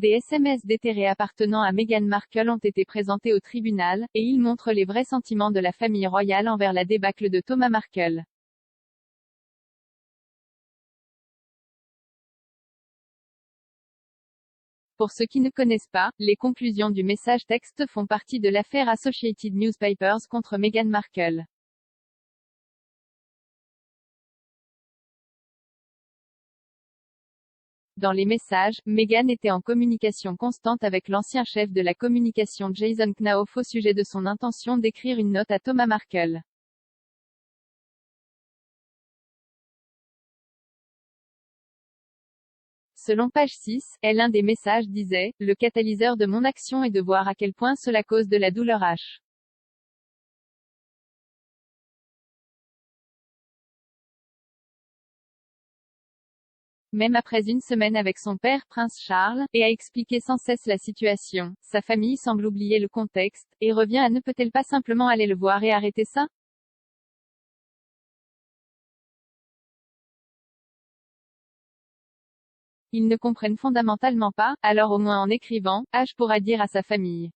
Des SMS déterrés appartenant à Meghan Markle ont été présentés au tribunal, et ils montrent les vrais sentiments de la famille royale envers la débâcle de Thomas Markle. Pour ceux qui ne connaissent pas, les conclusions du message texte font partie de l'affaire Associated Newspapers contre Meghan Markle. Dans les messages, Meghan était en communication constante avec l'ancien chef de la communication Jason Knauf au sujet de son intention d'écrire une note à Thomas Markle. Selon page 6, l'un des messages disait « Le catalyseur de mon action est de voir à quel point cela cause de la douleur H. Même après une semaine avec son père Prince Charles, et à expliquer sans cesse la situation, sa famille semble oublier le contexte, et revient à ne peut-elle pas simplement aller le voir et arrêter ça? Ils ne comprennent fondamentalement pas, alors au moins en écrivant, H pourra dire à sa famille.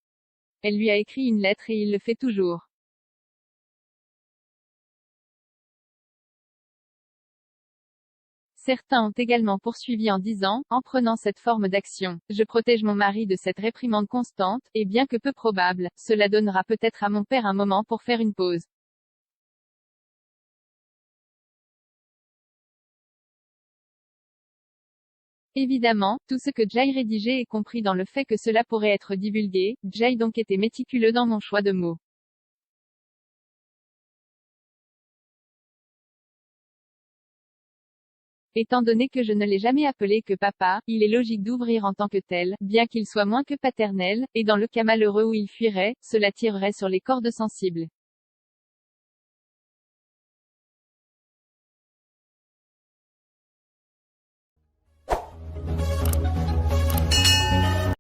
Elle lui a écrit une lettre et il le fait toujours. Certains ont également poursuivi en disant, en prenant cette forme d'action, je protège mon mari de cette réprimande constante, et bien que peu probable, cela donnera peut-être à mon père un moment pour faire une pause. Évidemment, tout ce que Jay rédigeait est compris dans le fait que cela pourrait être divulgué, Jay donc était méticuleux dans mon choix de mots. Étant donné que je ne l'ai jamais appelé que papa, il est logique d'ouvrir en tant que tel, bien qu'il soit moins que paternel, et dans le cas malheureux où il fuirait, cela tirerait sur les cordes sensibles.